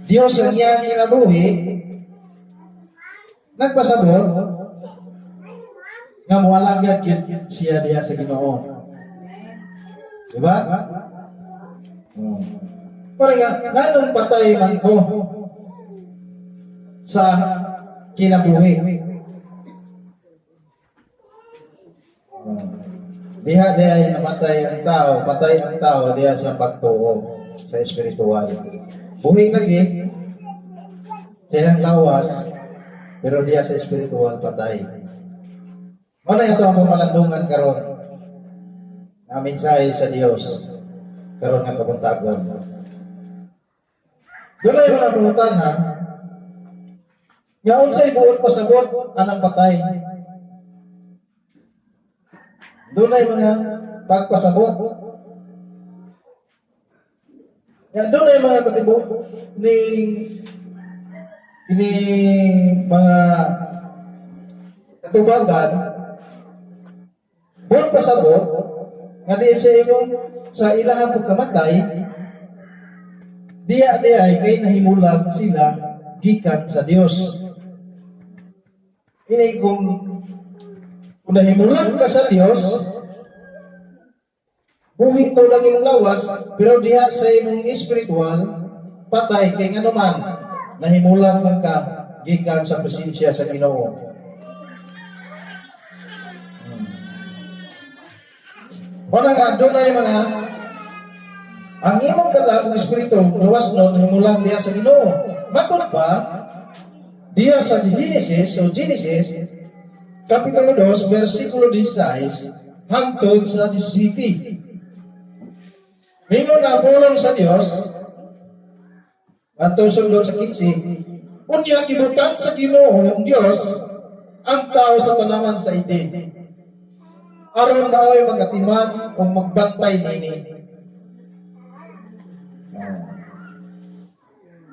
Dios ang iyang kinabuhi, nagpasabot nga moalagad gyud siya diha sa Ginoo. Diba? Para nga, nanong patay man ko sa kinabuhi. Diha namatay ang tao, patay ang tao, diha sa pagtuo sa espiritual. Buhi lagi, siya lawas, pero diha sa espiritual patay. Ano ito ang pumalandungan karon? Ang mensahe sa Dios karon nga kabuntagon. Dulay mga pulutan ha. Nga unsay buot pasabot anang patay. Dulay mga pagpasabot. Ya dulay mga katibo ni mga katubagan buot pasabot nga diya sa imong sa ilahang pagkamatay diya ay kay nahimulag sila gikan sa Dios. Ini kung nahimulag ka sa Dios, buhi to lang imong lawas, pero diha sa imong espiritual patay kay ngano man nahimulag man ka gikan sa presensya sa Ginoo. Wala nga, doon ay mga ang imong kalabong espiritu luwas nun himulang diya sa Ginoo. Matod pa diya sa Genesis Kapitulo 2, versikulo 16 hangtod sa 17. Mingon na bulong sa Dios atong sundot sa 15. Unya gibutan sa Ginoo ang Dios ang tao sa tanaman sa idin. Aron maoy magatiman o magbantay nini.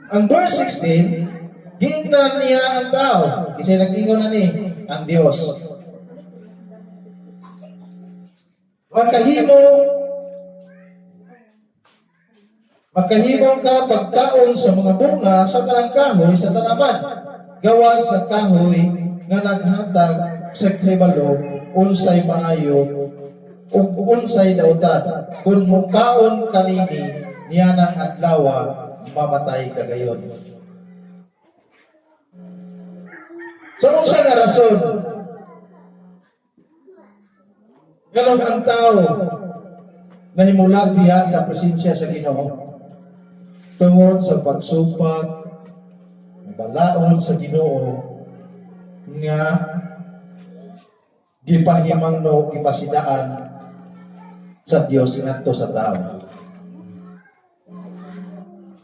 Ang verse 16, giingnan niya ang tao. Kasi nag-ingon na ni ang Dios. Makahimo ka pagkaon sa mga bunga sa tanang kahoy sa tanaman. Gawas sa kahoy nga naghatag sa kahibalo unsay maayo ug unsay dautan. Kung mukaon kanini niya ng adlaw mamatay ka gayon. So, unsa nga rason? Ganon ang tao nahimulag diha sa presensya sa Ginoo. Tungod sa pagsupag, balaod sa Ginoo nga gipahimangno gipasidaan sa Dios ngadto sa tao.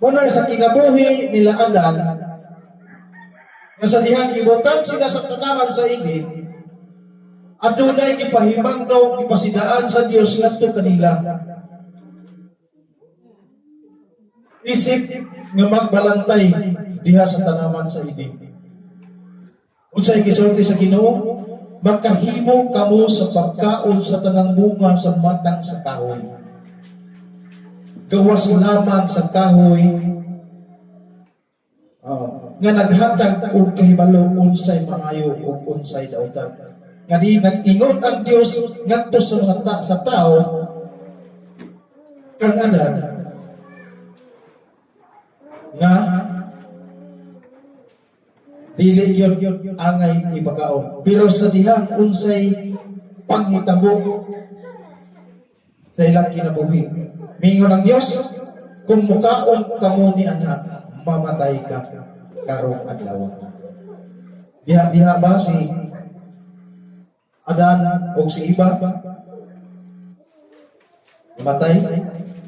Kuno sa kinabuhi nila Adan, nga sa dihang gibutan sila sa tanaman sa igid, adunay gipahimangno gipasidaan sa Dios ngadto kanila. Isip nga magbalantay diha sa tanaman sa igid. Unsay gisulti sa Ginoo? Makahimo kamo sa pagkaon sa tanang bunga sa matang sa kahoy. Gawas lamang sa kahoy nga naghatag og kahibalo unsay maayo ug unsay dautan. Nga di nag-ingon ang Dios ngadto sa mga sa tao kang Adan nga dili gyud angay ipagaon. Pero sa dihang unsay panghitabo sa ilang kinabuhi, mingon ang Dios, kung mukaon kamo ni anak, mamatay ka karong adlaw. Diha ba si Adan o si Iba? Mamatay?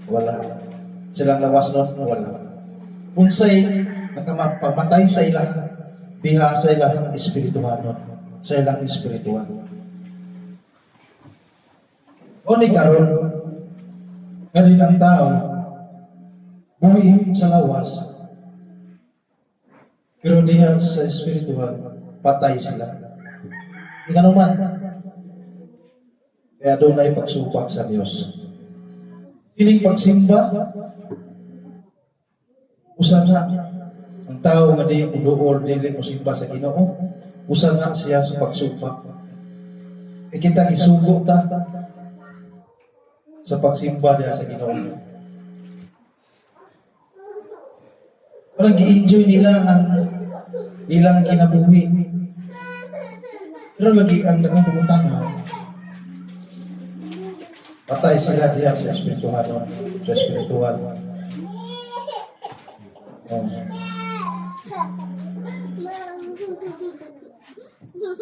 Wala. Silang lawas nun? Wala. Unsay nakamatay sa ilang diha sa ilang espiritual nun. Sa ilang espiritual. O ni karon kadin ang tao buhi sa lawas pero diha sa espiritual patay sila. Ikaw man kaya doon ay pagsupak sa Diyos. Ining pagsimba Usa na ang tao nga di uduol dili mosimba sa Ginoo, usa na siya sa pagsupak. Kita isugo ta sa pagsimba diha sa Ginoo. Parang gi-enjoy nila ang ilang kinabuhi. Pero lagi ang dagang pumutana, patay sila diya sa espiritual. Sa espiritual.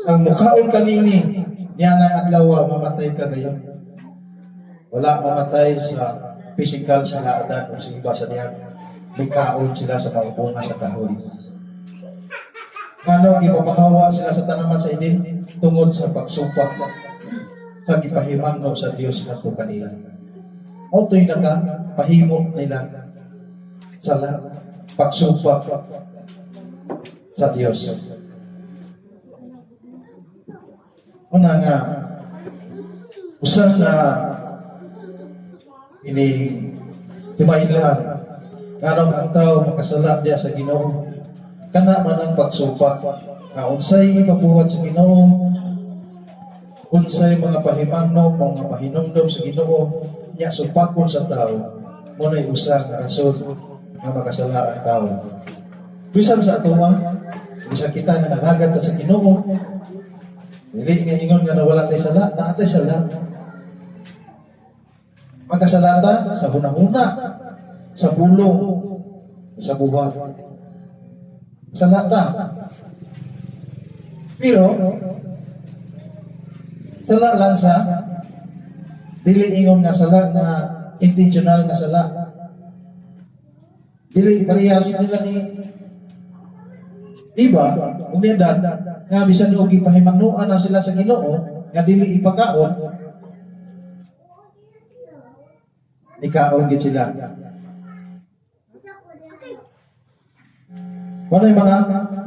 Ang mukhaon kanini, niya na adlaw mamatay ka ngayon. Wala mamatay sa physical sa laadan o simba sa diyan. May kaon sila sa mga bunga sa kahoy. Ano, ipapahawa sila sa tanaman sa idin tungod sa pagsupak sa gipahimangno sa Dios ngadto kanila. O to'y pahimo nila sa pagsupak sa Dios. Una nga, usang na ini timailan nganong ang tao makasala diya sa Ginoo, kana man ang pagsupak nga unsay ipabuhat sa Ginoo, unsay mga pahimangno, mga pahinumdom sa Ginoo, nya supakon sa tao, muna'y usa nga rason nga makasala ang tao. Bisan sa atuwa, bisan kita nga nalagad sa Ginoo, dili nga ingon nga nawala tay sala, naatay sala. Magkasalata sa hunahuna, sa bulong, sa buhat. Salata. Pero, sala lang sa dili ingon nga sala nga intentional nga sala. Dili parehas nila ni iba, unidad, nga bisan og ipahimangnuan na sila sa Ginoo, nga dili ipakaon, ikaon gid sila. Walay mga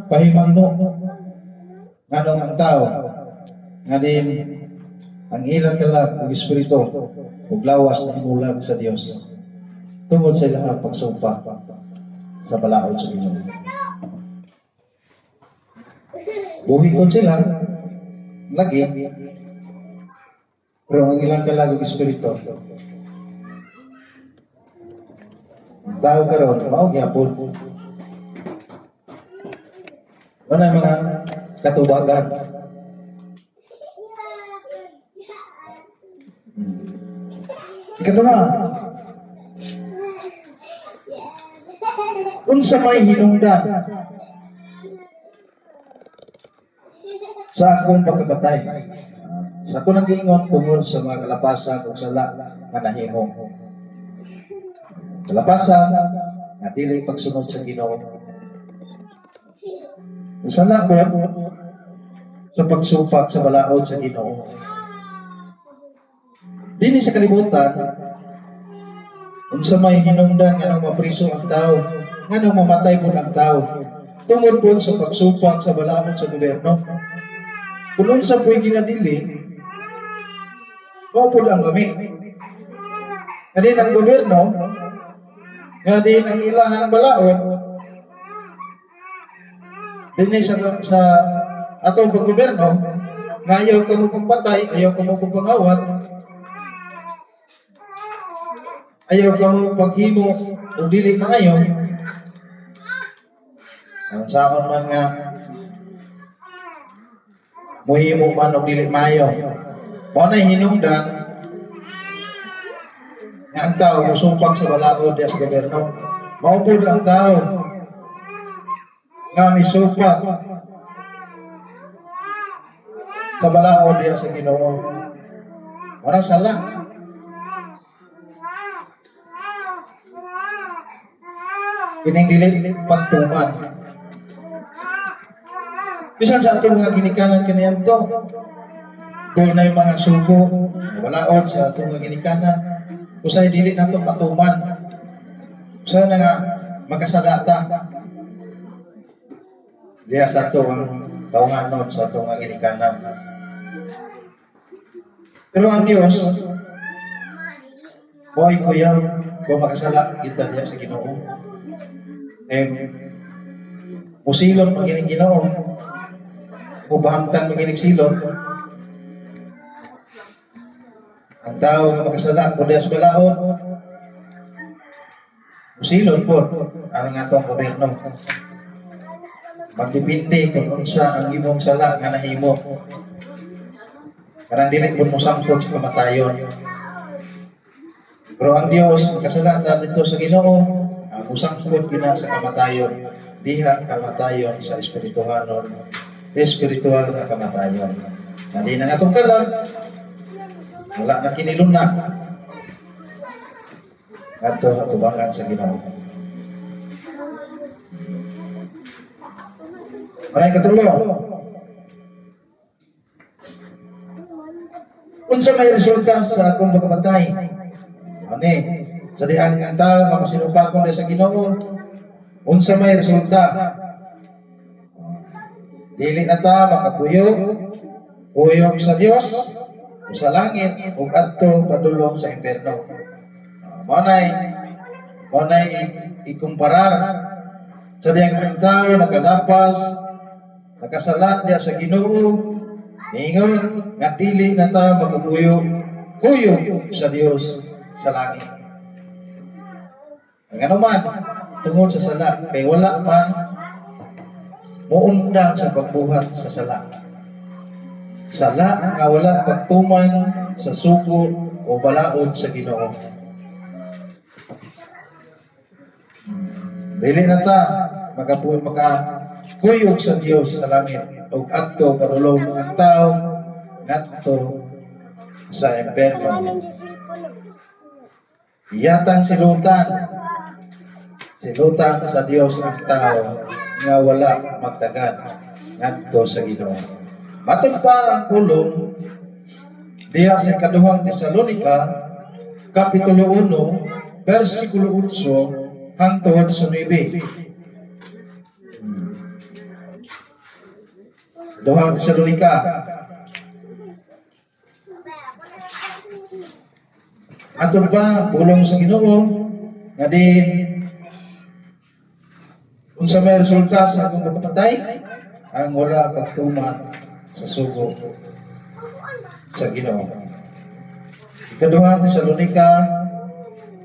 pahimangno nganong ang tao nga din ang ilang kalag ug espiritu ug lawas na himulag sa Dios tungod sa ilang pagsumpa sa balaod sa Ginoo. Buhiton sila lagi pero ang ilang kalag ug espiritu tao karon mao gyapon. Ano yung mga katubagan? Ikatulad, unsa may hinungdan sa akong pagkabatay, sa akong nag-iingon tungod sa mga kalapasan o sala nga nahimo. Kalapasan nga dili pagsunod sa Ginoo. Sala ko sa pagsupak sa balaod sa Ginoo. Dini sa kalibutan, unsa may hinungdan nga nang mapriso ang tao, nga nang mamatay po ang tao, tungod po sa pagsupak sa balaod sa gobyerno. Kung unsa po'y ginadili, mao po ang gamit. Nga din ang gobyerno, nga din ang ilang balaod, dinhi sa atong paggobyerno, nga ayaw ka mo pagpatay, ayaw ka mo pagpangawat, ayaw ka mo paghimo o dili maayo. Ang saon man nga muhimo man o dili maayo. Mao na hinungdan nga ang tao musumpak sa balaod sa gobyerno. Mao pud ang tao nga misupak sa balaod diya sa Ginoo. Wala sala. Kining dili pagtuman. Bisan sa atong mga ginikanan kaniadto, doon na yung mga suko, balaod sa atong mga ginikanan, usay dili nato patuman. Usay na nga makasalata. Diya sa ito ang taunganon sa itong mga ginikanan. Pero ang Diyos, boy kuya, kung makasala kita diya sa Ginoo. Eh, musilot magining Ginoo. Ubahangtan magining silot. Ang tao nga makasala kundi sa balaod. Musilot po ang atong gobyerno. Magdipindi kung unsa ang imong sala nga nahimo. Karang dili pud mo sangkot sa kamatayon. Pero ang Dios makasala ta dito sa Ginoo, ang musangkot gina sa kamatayon, diha kamatayon sa espirituhanon, espiritual na kamatayon. Dali na atong kalag, wala na kinilom na. Ato atubangan sa Ginoo. Maray katulo. Unsa may resulta sa akong pagkamatay? Ani, sa dihan ng tao nga masinupakon sa Ginoo, unsa may resulta? Dili na ta makapuyog, uyog sa Dios, o sa langit, ug adto padulong sa impierno. Manay ikumparar sa diyang tao nakalapas, nakasala diya sa Ginoo, ningon nga dili na ta makapuyog sa Dios sa langit. Ang ano man, tungod sa sala, kay wala man muundang sa pagbuhat sa sala. Sala nga wala pagtuman sa suko o balaod sa Ginoo. Dili na ta makakuyog sa Dios sa langit ug adto padulong ang tao ngadto sa impierno. Iyatang silutan sa Dios ang tao nga wala magtagad ngadto sa Ginoo. Matod pa ang pulong diha sa ikaduhang Tesalonika kapitulo 1 bersikulo 8 hangtod sa 9. Duhang Tesalonika atol pa pulong sa Ginoo nga din unsa may resulta sa akong pagkamatay ang wala pagtuman sa sugo sa Ginoo. Ikaduhang Tesalonika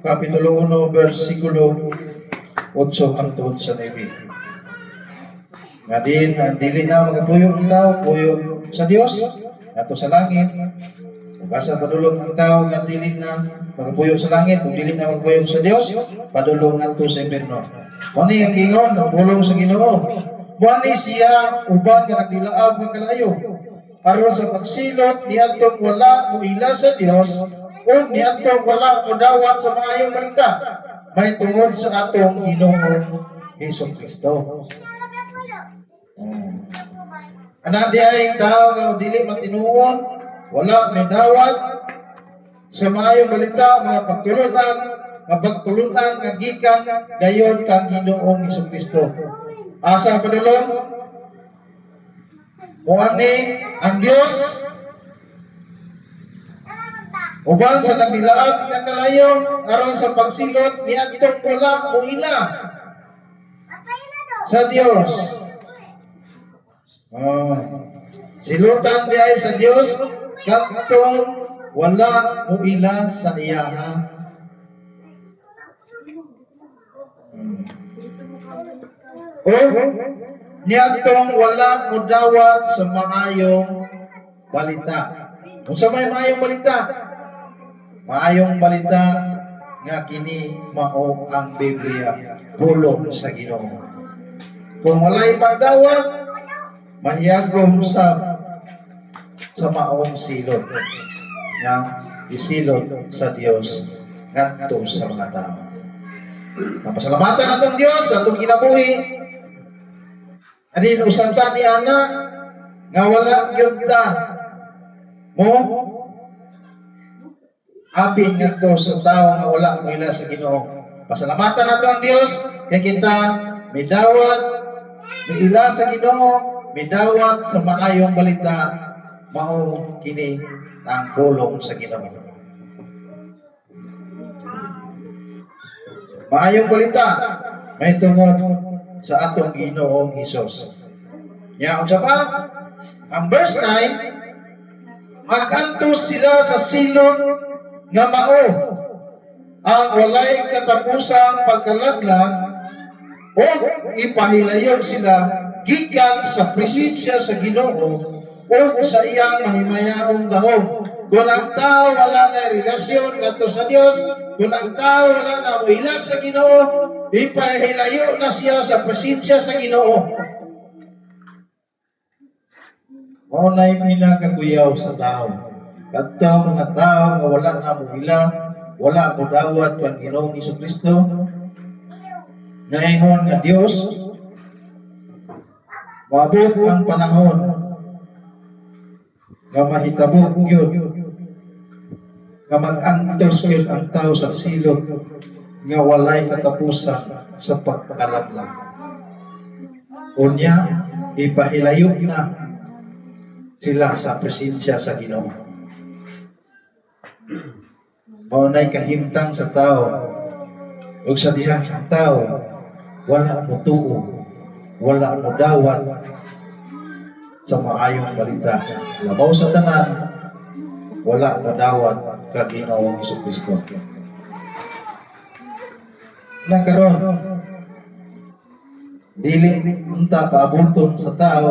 kapitulo 1 bersikulo 8 hangtod sa 9. Nga din ang dili na magapuyog ang tao, puyog sa Dios ato sa langit. Basa padulong ang tao nga dili na magapuyog sa langit, ug dili na magpuyog sa Dios, padulong ngadto sa impierno. Muni ang gingon ng pulong sa Ginoo. Buani siya uban nga nagdilaab nga kalayo. Aron sa pagsilot niadtong wala muila sa Dios, ug niadtong wala modawat sa maayong balita. May tungod sa atong Ginoong Hesukristo. Anak diay tao nga dili matinuon, wala may dawat sa maayong balita, mga pagtulunan nga gikan dayon kang Ginoong Hesukristo. Asa padulong? Muani ang Dios uban sa nagdilaab nga kalayo aron sa pagsilot niadtong wala muila sa Dios. Silutan diay sa Dios kadtong wala muila sa iyaha. O niadtong wala mudawat sa maayong balita. Unsa may maayong balita? Maayong balita nga kini mao ang Biblia, pulong sa Ginoo. Kung walay pagdawat, mahiyagom sa maong silot nga isilot sa Dios ngadto sa mga tao. Napasalamatan natong Dios sa atong kinabuhi. Ani usanta ni ana nga wala gyud ta mo apin ngadto sa tao nga wala moila sa Ginoo. Pasalamatan nato ang Dios kay kita midawat miila sa Ginoo, midawat sa maayong balita mao kini ang pulong sa Ginoo. Maayong balita may tungod sa atong Ginoong Hesus. Ya, unsa pa? Ang verse 9, magantos sila sa silot nga mao, ang walay katapusang pagkalaglag, o ipahilayo sila gikan sa presensya sa Ginoo o sa iyang mahimayahong gahom. Kung ang tao wala na relasyon ngadto sa Dios, kung ang tao wala na muilas sa Ginoo, ipahilayo na siya sa presensya sa Ginoo. Mao na'y pinakakuyaw sa tao. Kadto mga tao nga wala na muila, wala mo dawat kang Ginoong Hesukristo, ngayon nga Dios, maabot ang panahon nga mahitabo yun, nga mag-antos yun ang tao sa silot nga walay katapusan sa pagkalaglag. Unya, ipahilayo na sila sa presensya sa Ginoo. Maunay kahimtang sa tao, ug sa dihang ang tao, wala mo tuo, wala mo dawat sa maayong balita. Labaw sa tanan, wala mo dawat ka Ginoong Hesukristo. Nagkaroon, dili unta paabuton sa tao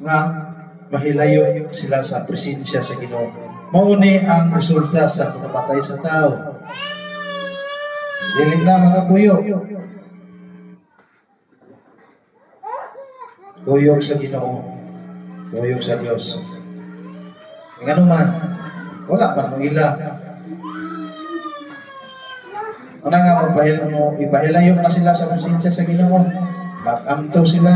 nga mahilayo sila sa presensya sa Ginoo. Mauni ang resulta sa pagpatay sa tao. Dili na mga puyo. Tuyog sa Ginoo, tuyog sa Dios. Ngano man, wala man mo ila. Ano nga mo ipahilayo na sila sa presensya sa Ginoo. Mag-amto sila.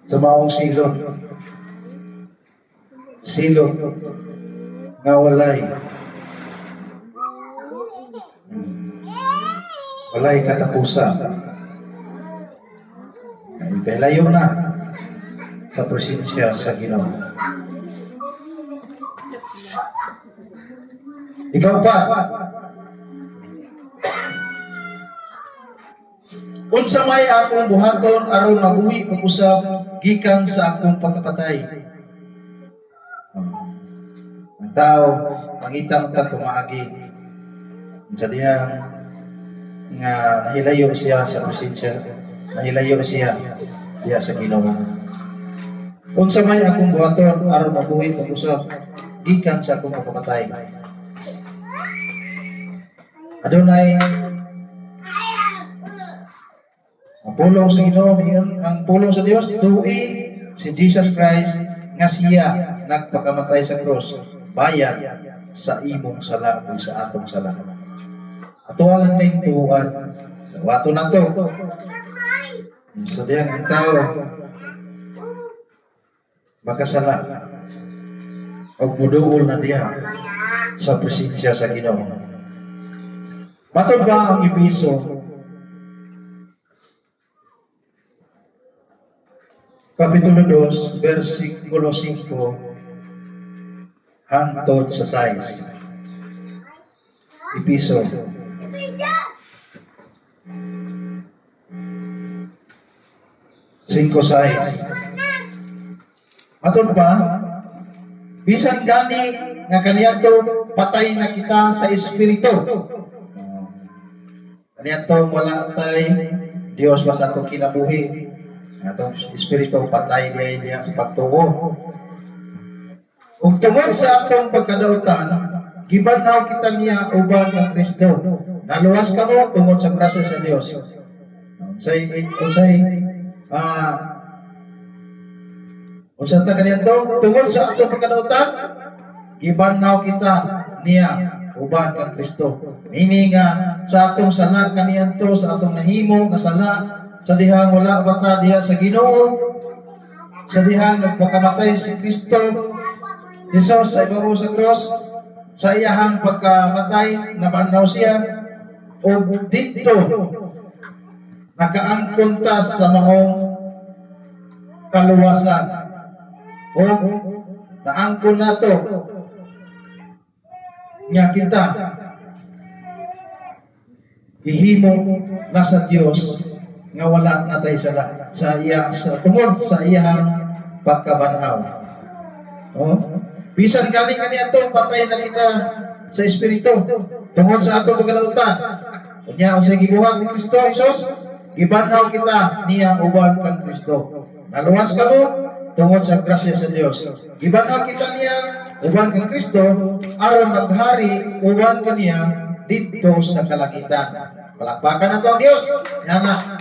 Sa maong silot. Silot nga walay. Walay katapusan. Ipahilayo na sa presensya sa Ginoo. Ikaw pa, unsa may akong buhaton aron mabuhi pag-usab gikan sa akong pagkapatay. Ang tao mangita ta kumaagi sa dihang nga nahilayo siya sa presensya, nahilayo siya diha sa Ginoo. Unsa may akong buhaton aron mabuhi pag-usab gikan sa akong pagkapatay. Adunay ang pulong sa Ginoo, ang pulong sa Dios tuwi si Jesus Christ nga siya nagpakamatay sa cross, bayad sa imong sala ug sa atong sala. Atuan ning tuwan, wato na to. Sa diyang ang tao makasala o puduol na diya sa presensya sa Ginoo. Matod ba ang Episo Kapitulo 2, versikulo 5 hangtod sa 6. Episo Cinco size. Matod pa, bisan gani nga kaniadto patay na kita sa espiritu. Kaniadto wala tay Dios basta atong kinabuhi. Atong espiritu patay diya sa pagtuo. Ug tungod sa atong pagkadautan, gibanaw kita niya uban ng Kristo. Naluwas kamo tungod sa grasya sa Dios. Unsa ta kaniadto tungod sa atong pagkadautan, gibanaw kita niya uban ng Kristo. Meaning sa atong sala kaniadto, sa atong nahimo nga sala, sa dihang wala bata diha sa Ginoo, sa dihang nagpakamatay si Kristo Jesus sa ibabaw sa cross, sa iyahang pagkamatay nabanaw siya, o dito nakaangkon ta sa mahong kaluwasan, o naangkon nato nga kita gihimo na sa Dios nga wala natay sa iya sa tungod sa iyang pagkabanhaw. Oh, bisan kani ato patay na kita sa espiritu tungod sa ato pagkalautan. Unya unsay gibuhat ni Kristo Jesus, gibanhaw kita niya uban kang Kristo. Naluwas kamo tungod sa grasya sa Dios. Gibanhaw kita niya uban kang Kristo aron maghari uban kaniya dito sa kalangitan. Palakpakan nato ang Dios. Yana.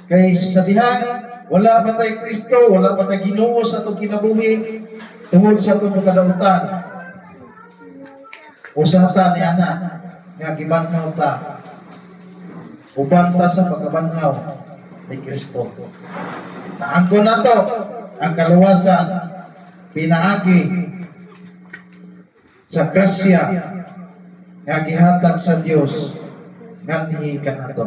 Kay sa dihan wala pa tay Kristo, wala pa tay Ginoo sa atong kinabuhi tungod sa atong kadautan. Usata ni ana nga gibanhaw ta. Uban ta sa pagkabanhaw ni Kristo. Naangko nato ang kaluwasan pinaagi sa grasya nga gihatag sa Dios nganhi kanato.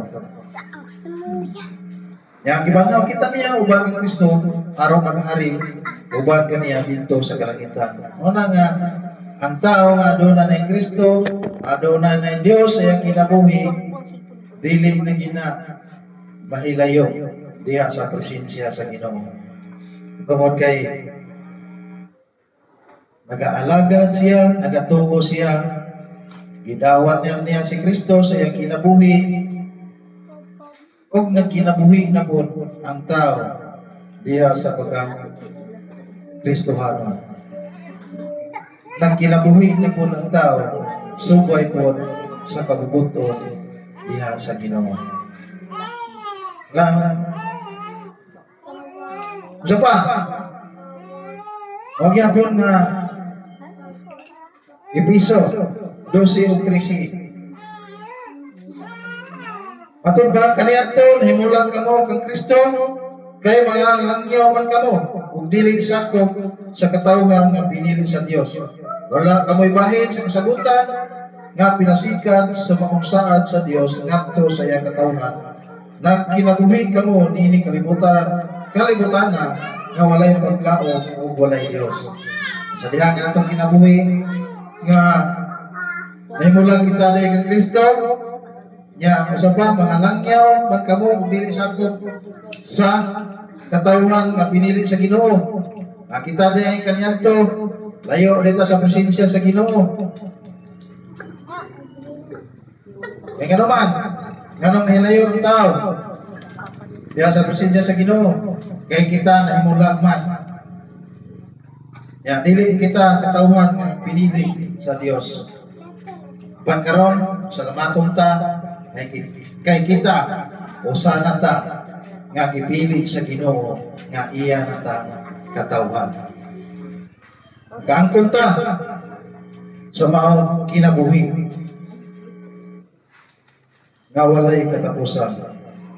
Yang gibanhaw kita niya uban ni Kristo aron maghari uban kaniya dito sa kalangitan. Una nga ang tao nga aduna ni Kristo, aduna ni Dios sa iyang kinabuhi, dili na gina mahilayo diha sa presensya sa Ginoo. Tungod kay nag-aalagad siya, nagatuo siya, gidawat niya si Kristo sa iyang kinabuhi, ug nagkinabuhi na po ang tao diha sa pagka-Kristohano. Nagkinabuhi na po ang tao, subay po sa pagbubuton diha sa Ginoo. Lang, so pa, huwag yapon na Episo 12 ug 13. Matod ba kaniadto nahimulang kamo kang Kristo kay mga langyaw man kamo ug dili sakop sa katawhan nga pinili sa Dios. Wala kamoy bahin sa kasabutan nga pinasikat sa maong saad sa Dios ngadto sa iyang katawhan. Nagkinabuhi kamo niini kalibutan na nga walay paglaom ug walay Dios. Sa diha nga atong kinabuhi nga nahimulang kita ni kang Kristo nya usa pa mga langyaw man kamo ug dili sakop sa katawhan nga pinili sa Ginoo. Kita diha kaniadto layo dito sa presensya sa Ginoo. Kaya nga naman, ganong nahilayo ang tao diha sa presensya sa Ginoo. Kaya kita nahimula man. Ya, dili kita katawhan nga pinili sa Dios. Pagkaron, salamaton ta, kay kita, usana ta, nga gipili sa Ginoo, nga iya na ta katawhan. Kaangkon ta sa maong kinabuhi nga walay katapusan.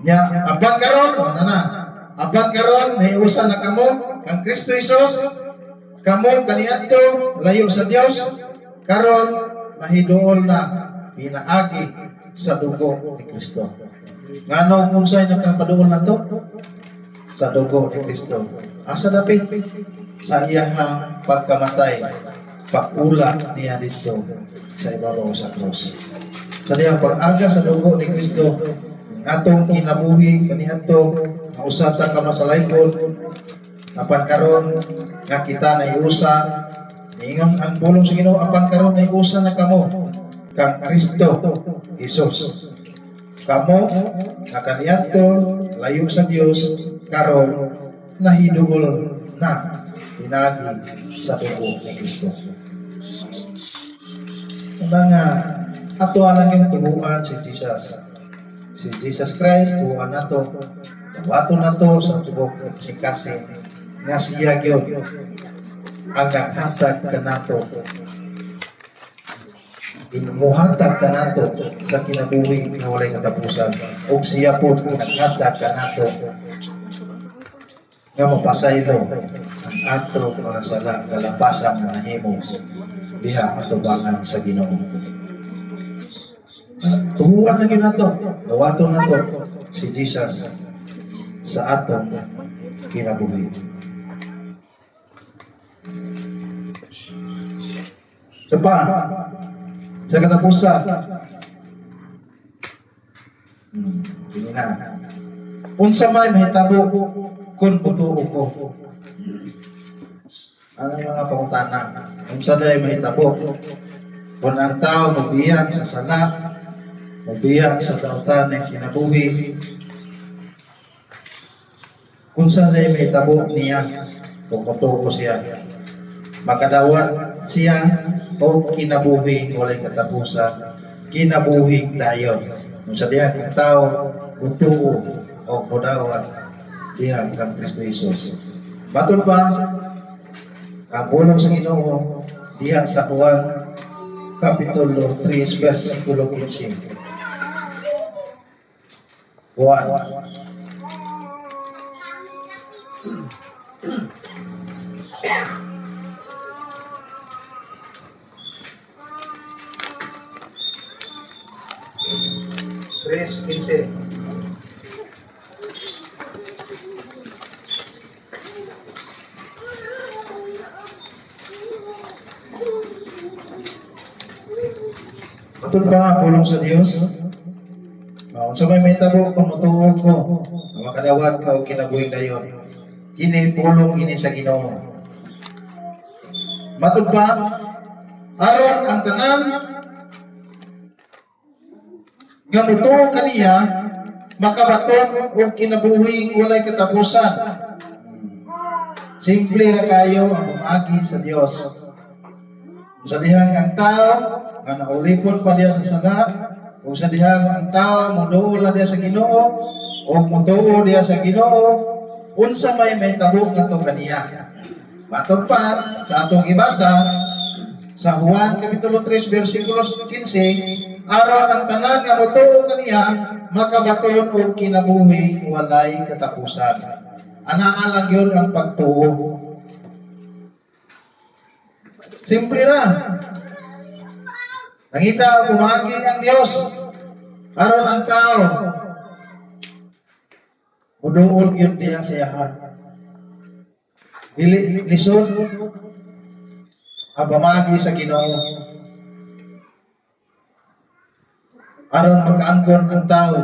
Nya apan karon na. Apan karon nahiusan na kamo kang Kristo Jesus, kamo kaniadto layo sa Dios, karon nahiduol na pinaagi sa dugo ni Kristo. Ngano unsay nakapaduol nato? Sa dugo ni Kristo. Asa dapit? Sa iyang pagkamatay, pag-ula niya dito sa ibabaw sa krus. Sa diyang pag-aga sa dugo ni Kristo, atong kinabuhi kaniadto usata ka masalaykod apan karon nga kita na iusa ningon ang pulong sa Ginoo apan karon na iusa na kamo kang Kristo Jesus. Kamo nga kaniadto layo sa Dios karon nahiduol na pinagi sa dugo ni Kristo. Mga ato alang yung tubuan si Jesus. Si Jesus Christ, tubuan nato. Wato nato sa tubok si kasi nga siya gyud ang naghatag kanato. Imuhatag kanato sa kinabuhi nga walay katapusan. Ug siya po ang naghatag kanato nga mapasaylo ang ato mga sala kalapasang nahimo diha atubangan sa Ginoo. Tuhuan na nato, dawaton nato si Jesus sa atong kinabuhi. Sa pa, sa katapusan. Sige na. Unsa may mahitabo kung putuo ko. Ano yung mga pangutana? Unsa day mahitabo kung ang tao magbiyak sa sala, magbiyak sa dautan ng kinabuhi. Unsa day mahitabo niya kung putuo siya. Makadawat siya o kinabuhi walay katapusan, kinabuhi dayon. Unsa diha ang tao putuo o kodawat diha kang Kristo Jesus. Baton pa ang pulong sa Ginoo diha sa Juan Kapitulo 3 versikulo 15. Juan Tres 15. Patun ba pulong sa Dios? Unsa may mahitabo kung motuog ko, makadawat ka o kinabuhing dayon. Kini pulong ini sa Ginoo. Matud ba aron ang tanan nga motuog kaniya makabaton og kinabuhing walay katapusan. Simple ra kayo ang pumagi sa Dios. Sa dihang ang tao nga naulipon pa diya sa sala, o sa dihang ang tao moduol na diya sa Ginoo o motuo diya sa Ginoo, unsa may mahitabo ngadto kaniya. Matod pa sa atong ibasa sa Juan Kapitulo 3 versikulo 15, aron ang tanan nga motuo kaniya makabaton og kinabuhi walay katapusan. Anaa lang yun ang pagtuo. Simple na. Nangita kumagi ang Dios aron ang tao muduol yun diya sa yahan. Dili lisod abamagi sa Ginoo aron makaangkon ang tao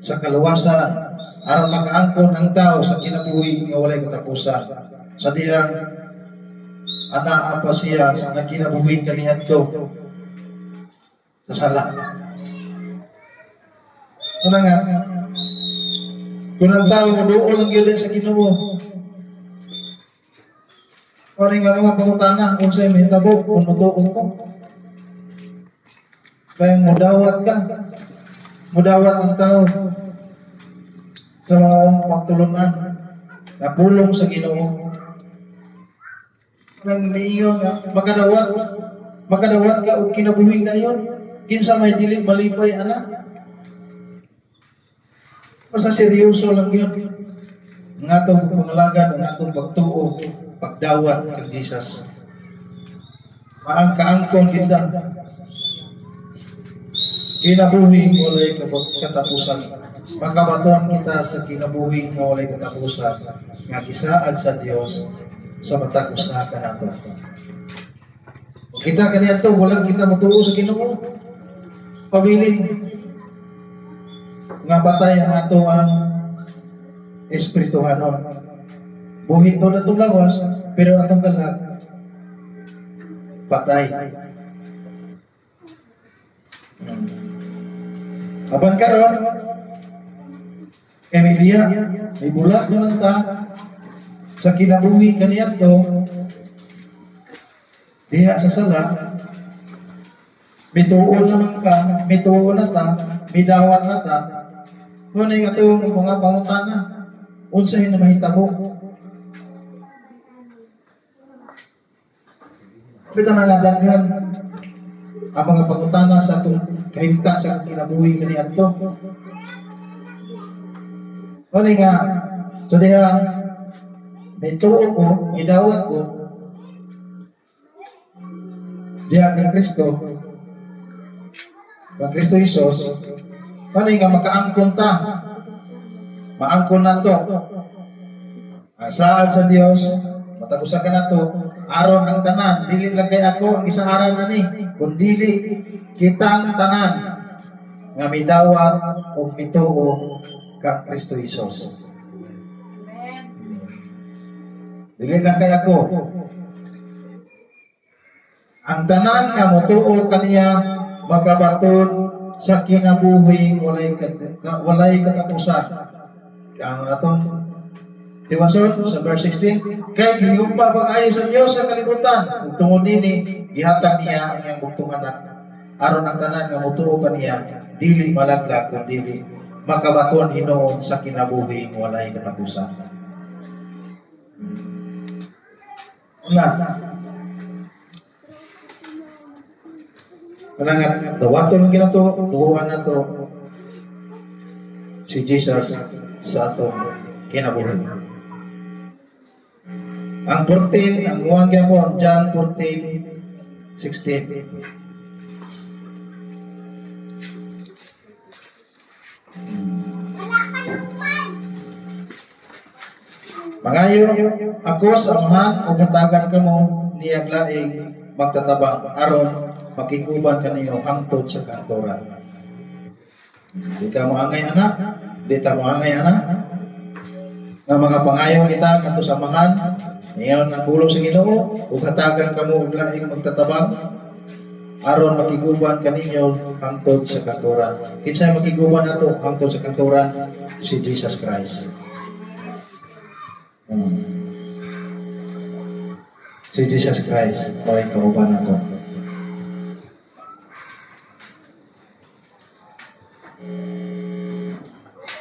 sa kaluwasan, aron makaangkon ang tao sa kinabuhi nga walay katapusan. Sa diyang anaa pa siya sa nakinabuhi kaniadto sa sala. Una nga, kung ang tao muduol ang gyud sa Ginoo, paring nga mga pangutana, unsay mahitabo kung mutuon ko. Kaya mudawat ka. Mudawat ang tao sa mga pagtulunan na pulong sa Ginoo. Nang niingon nga, makadawat ka o kinabuhing dayon. Kinsa may dili malipay, anak. Basta seryoso lang yun. Ang atong pangalagad, ang atong pagtuo, pagdawat kay Jesus. Kaangkon kita. Kinabuhi walay katapusan. Makabaton kita sa kinabuhi nga walay katapusan. Nga gisaad sa Dios sa matag usa kanato. Kung kita kaniadto walang kita motuo sa Ginoo, pabilin nga patay ang ato ang espirituhanon. Buhi to na itong lawas, pero atong kalag patay. Apan karon kay may biya, may bulak naman ta sa kinabuhi kaniadto diha sa sala. Mituon naman ka, mituon na ta, midawat na ta. Muna yung atong mga pangutana, unsahin na mahitabo. Kita na nadaghan ang mga pangutana sa atong kahimta sa kinabuhi kaniadto. Muna nga, so diha, mituon ko, midawat ko, diha kay Kristo, kang Kristo Jesus, paano nga makaangkon ta? Maangkon na to. Ang saad sa Dios, matagusan ka na to, aron ang tanan, dili lang kay ako ang isang aral na ni, kundili kitang tanan nga midawat o mituo kang Kristo Jesus. Dili lang kay ako. Ang tanan nga motuo kaniya magabaton sa kinabuhi walay katapusan. Ang atong tiwason sa verse 16, kay gihugma pag-ayo sa Dios sa kalibutan, ug tungod nini gihatag niya ang iyang bugtong anak aron ang tanan nga motuo kaniya dili malaglag kundi dili makabaton hinuon sa kinabuhi walay katapusan. Manangat, dawaton lang ginato, tuhuan na to si Jesus sa atong kinabuhi. Ang 14, ang uwang gyapon, John 14:16. Mangayo ako sa amahan o hatagan kamo niyang laing magtatabang aron makiguban kaniyo hangtod sa kantoran. Di ta mo angay anak, di ta mo angay anak. Nga mga pangayo kita kanto sa amahan, ngayon ang bulong sa Ginoo ug hatagan kamo og laing magtatabang aron makiguban kaninyo hangtod sa kantoran. Kinsay makiguban nato hangtod sa kantoran? Si Jesus Christ. Si Jesus Christ ay kauban nato.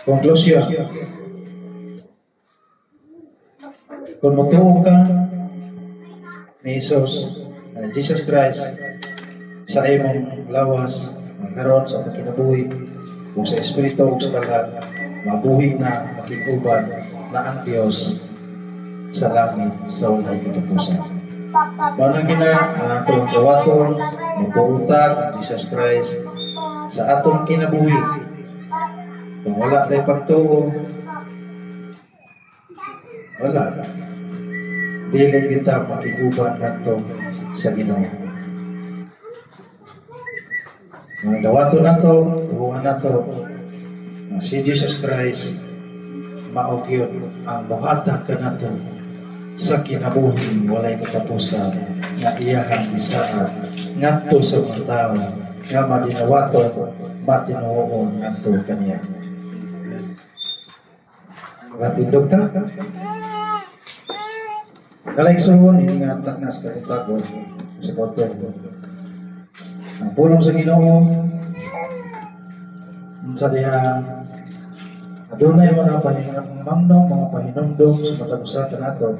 Conclusion. Kung mutuo ka ni Jesus Christ sa imong lawas, karon sa kinabuhi, kung sa Espiritu o sa Kalab, mabuhi na makikuban na ang Diyos sa langit sa walay katapusan. Manang atong gawaton, mutuutag ang Jesus Christ sa atong kinabuhi. Kung wala tayo pagtuo, wala. Dili kita makiguban nato sa Ginoo. Ang dawato nato, tuhuan nato, si Jesus Christ maugyod ang buhatag ka nato sa kinabuhi walay katapusan nga iyahang bisaan ngadto sa mga tao nga madinawaton matinuon ngadto kaniya. Matindog ta? Kalay suhon, iningatak na sa kalitagon sa kotor. Ang pulong sa Ginoo sa diha adunay mga pahinumdom, mga pahinumdom sa matagusan nato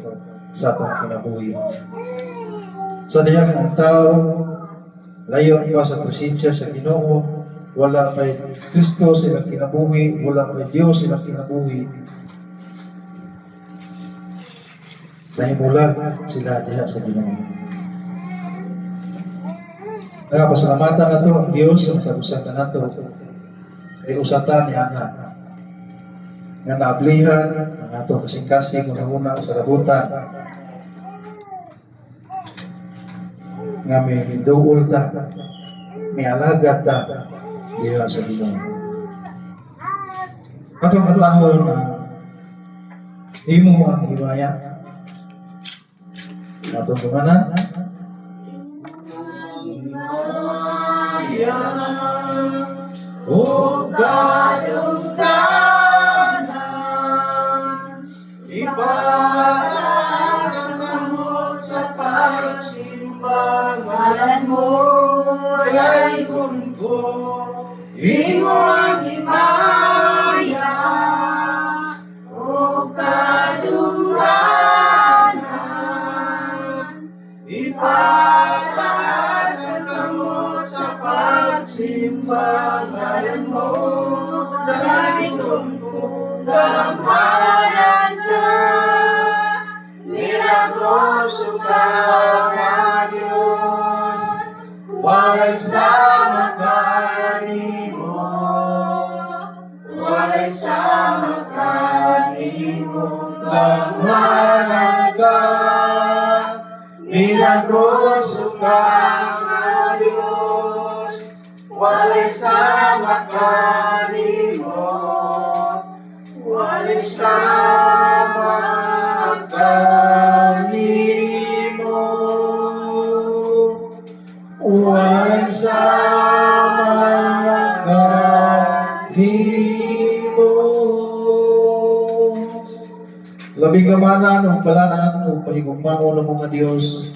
sa atong kinabuhi. Sa diha ang tao layo pa sa presensya sa Ginoo, wala pa'y Kristo sa ilang kinabuhi, wala pa'y Diyos sa ilang kinabuhi. Nahimulag sila diha sa Ginoo. Nagapasalamatan na to ang Diyos sa matagusan na nato kay usatan niya nga naablihan ang atong kasing-kasing una sa rabutan nga may duol ta, may alagad ta diha sa Ginoo. Atong katahon na imo ang himaya atong kumanan o kadungkanan ibatas ang kamot sa pagsimbang ngalan mo ay kunko imo ang himaya o kadungkanan ibatas ang kamot sa pagsimbang ngalan mo ay kunko gamanan ka milagroso ka nga Diyos walay sama kanimo walay sama kanimo gamanan ka Ginagos ka nga Dios, walay sama kanimo, walay sama kanimo, walay sama kanimo. Labing kamanan o balaan o pahigugmao ng mga Diyos.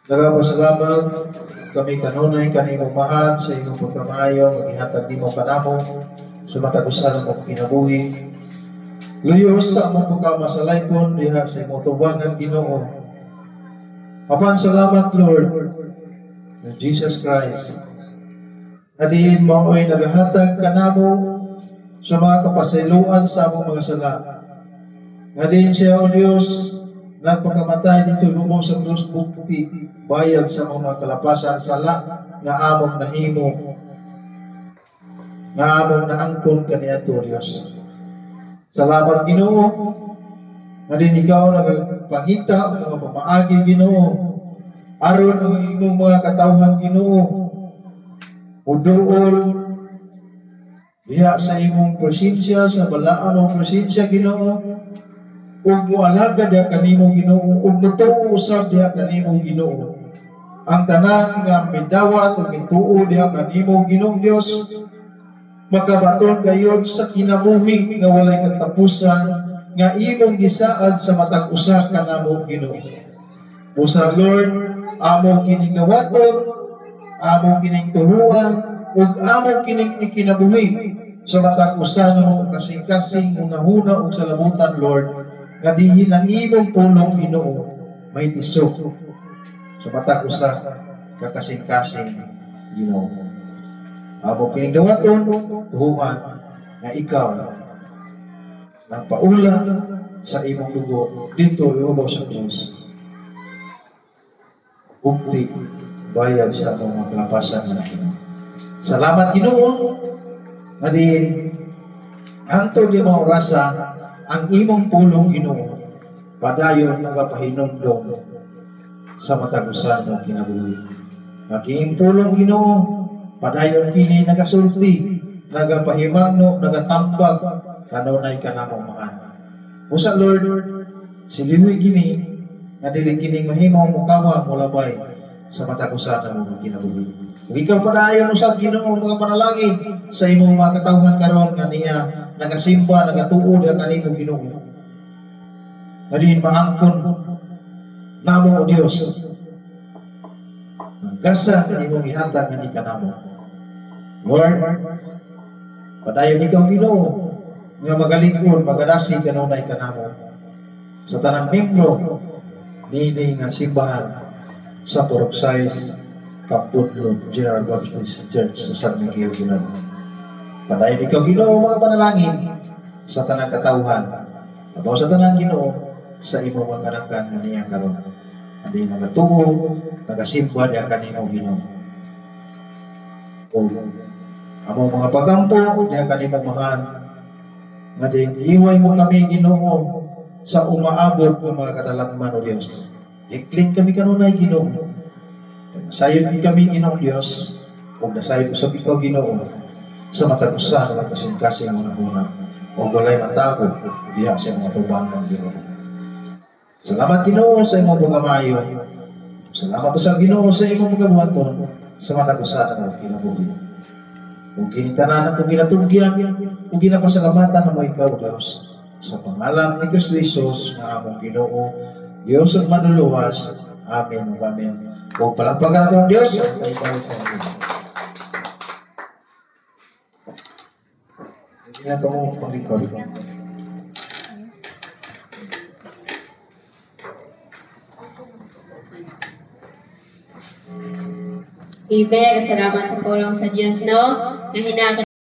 Nagapasalamat kami kanunay kanimo mahal sa inyong pagkamayo, maghihatag di mo kanamo sa matagusan ng kinabuhi. Luyos sa among pagkamasalaypon diha sa imong tubangan Ginoo. Apan salamat Lord ng Jesus Christ. Adiin mao'y nagahatag kanamo sa mga kapasayloan sa among mga sala. Adiin siya o Diyos nagpakamatay dito lubong sa krus bukti bayad sa mga kalapasan sala nga among nahimo, nga among naangkon kaniadto Dios. Salamat Ginoo. Adin ikaw nagpangita ang mga pamaagi Ginoo aron ang imong mga katawhan Ginoo uduol diha sa imong presensya, sa balaan mong presensya Ginoo, ug mualaga diha kanimo Ginoo, ug mutuo usab diha kanimo Ginoo. Ang tanan nga midawat ug mituo diha kanimo Ginoong Dios, makabaton gayud sa kinabuhi nga walay katapusan nga imong gisaad sa matag usa kanamo Ginoo. Busa Lord, amo kining nawaton, amo kining turuan, ug amo kining ikinabuhi sa matag usa mo kasing-kasing una-una ug sa labutan Lord, nga dihin ang imong tulong Ginoo may tisok sa matag usa kakasing-kasing Ginoo. Amo kining dawaton tuhuan nga ikaw nagpaula sa imong dugo dito iubaw sa krus. Bukti bayad sa mga kalapasan nga Ginoo. Salamat Ginoo. Adin anto di mo rasa ang imong pulong Ginoo padayon nagapahinumdom sa matagusan mo kinabuhi. Ang imong pulong Ginoo padayon kini nagasulti, nagapahimangno, nagatambag kanunay kanamo mahal. Usa Lord, siliwi kini nga dili kini mahimo mukawa mo labay sa matagusan mo kinabuhi. Ug ikaw padayon usab Ginoo mga panalangin sa imong mga katawhan karon nga niya nagasimba, nagatuo diha kanimo Ginoo. Adin maangkon namo o Dios. Gasa nga imong ihatag nga ni kanamo. Lord, padayon ikaw Ginoo nga magaling-on, magadasi kanunay kanamo sa tanang membro nini nga simbahan sa Poroxais Kaputlo General Baptist Church sa San Miguel Ginoo. Padayon ikaw Ginoo mga panalangin sa tanang katawhan. Abaw sa tanang Ginoo sa imong mga kanakan nga niya karon. Andi nagatuo, nagasimba diha kanimo Ginoo. O among mga pagampo diha kanimo mahal. Nga din iway mo kami Ginoo sa umaabot ng mga katalagman o Dios. Ikling kami kanunay Ginoo. Sayod kami Ginoo Dios, ug nasayod usab ikaw Ginoo sa matagusan ng kasing-kasing mga una o walay matago diha sa mga tubangan Ginoo. Salamat Ginoo sa imong pagkamayo. Salamat usab Ginoo sa imong pagkabuhaton sa matagusan ng kinabuhi. Ug kini tanan ako ginatugyan ug ginapasalamatan mo ikaw Dios sa pangalan ni Kristo Jesus nga among Ginoo, Dios ug manluluwas. Amen ug amen. O palakpakan natin ang Diyos. Hindi na ito mo pang-record. Amen. Salamat sa tulong sa Diyos, no? Nga